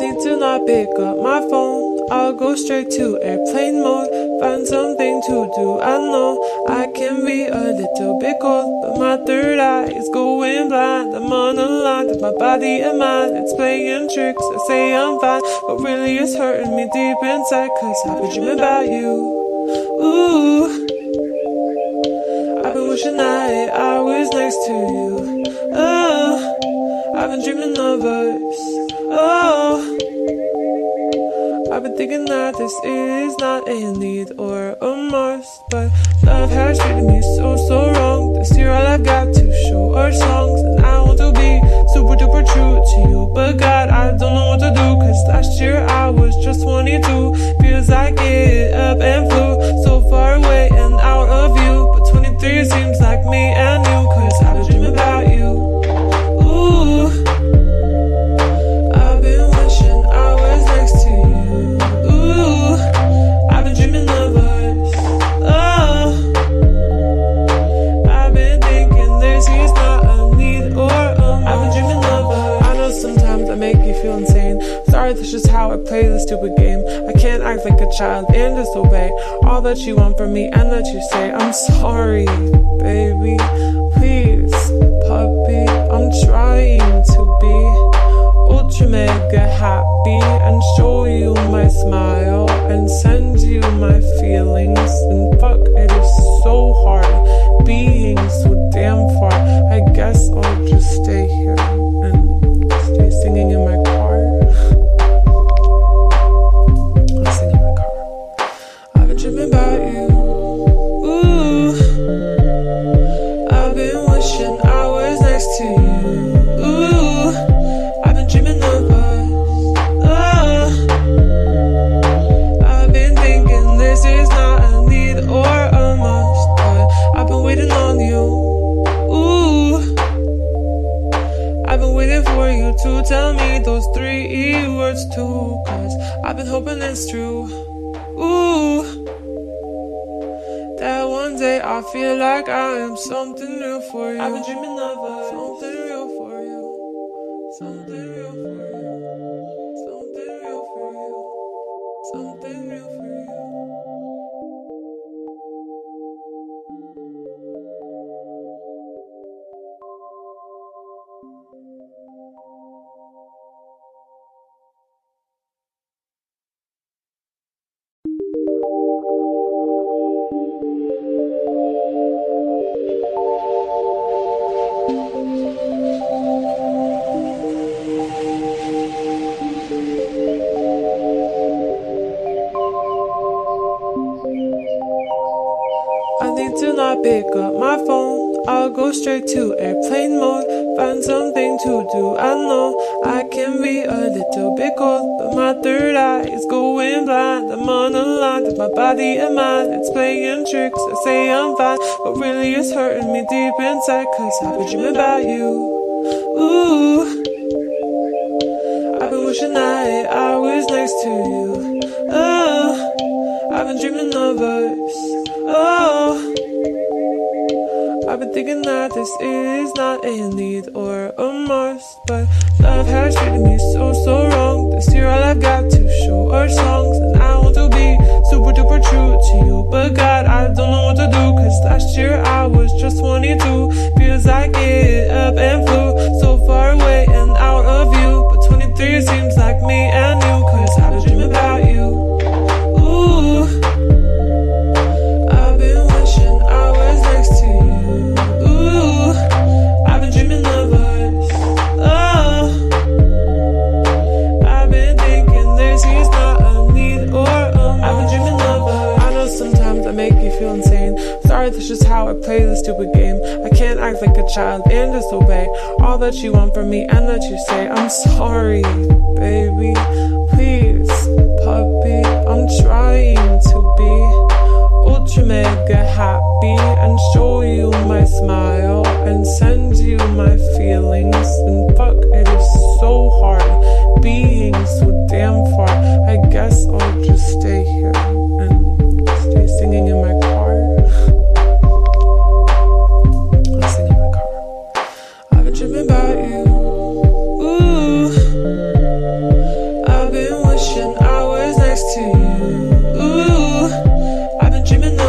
need to not pick up my phone. I'll go straight to airplane mode. Find something to do. I know I can be a little bit cold, but my third eye is going blind. I'm unaligned with my body and mind. It's playing tricks. I say I'm fine, but really it's hurting me deep inside. Cause I've been dreaming about you. Ooh, I've been wishing that I was next to you. Oh, I've been dreaming of us. Oh, I've been thinking that this is not a need or a must, but love has treated me so wrong. This year all I've got to show are songs, and I want to be super duper true to you, but God, I don't know what to do. Cause last year I was just 22. Feels like it up and flew so far away and out of view, but 23 seems like me and you. Cause I've been dreaming about you. Ooh, I've been wishing I was next to you. Ooh, I've been dreaming of us. Oh, I've been thinking this is not a need or a must. I've been dreaming of us. I know sometimes I make you feel insane. Sorry, that's just how I play this stupid game. I can't act like a child and disobey all that you want from me and that you say. I'm sorry, baby, please, puppy. I'm trying to be ultra mega happy and show you my smile and send you my feelings. And fuck, it is so hard being so damn far. I guess I'll just stay here and stay singing in my car. I'll sing in my car. I've been dreaming about you. Ooh, I've been wishing I was next to you. Ooh, I've been dreaming of us. Oh, I've been thinking this is not a need or a must, but I've been waiting on you. Ooh, I've been waiting for you to tell me those 3 words too. Cause I've been hoping it's true. Ooh, that one day I feel like I am something real for you. I've been dreaming of us. Something real for you. Something real for you. Something real for you. Something real for you. I need to not pick up my phone. I'll go straight to airplane mode. Find something to do. I know I can be a little bit cold, but my third eye is going blind. I'm unaligned with my body and mind. It's playing tricks. I say I'm fine, but really it's hurting me deep inside. Cause I've been dreaming about you. Ooh, I've been wishing that I was next to you. Oh, I've been dreaming of us. Oh, I've been thinking that this is not a need or a must, but love has treated me so wrong. This year all I've got to show are songs, and I want to be super duper true to you, but God, I don't know what to do. Cause last year I was just 22. Feels like it up and flew so far away and out of view, but 23 seems like me and you. Cause I've been dreaming about you. Ooh, I've been wishing I was next to you. Ooh, I've been dreaming of us. Oh, I've been thinking this is not a need or a must. I've been dreaming of us. I know sometimes I make you feel insane. Sorry, that's just how I play this stupid game. I can't act like a child and disobey all that you want from me and that you say. I'm sorry, baby, please, puppy. I'm trying to be ultra mega happy and show you my smile and send you my feelings. And fuck, it is so hard being so damn far. I guess I'll just stay here and stay singing in my car. I'll sing in my car. I've been dreaming about you. Ooh, wishing I was next to you. Ooh, I've been dreaming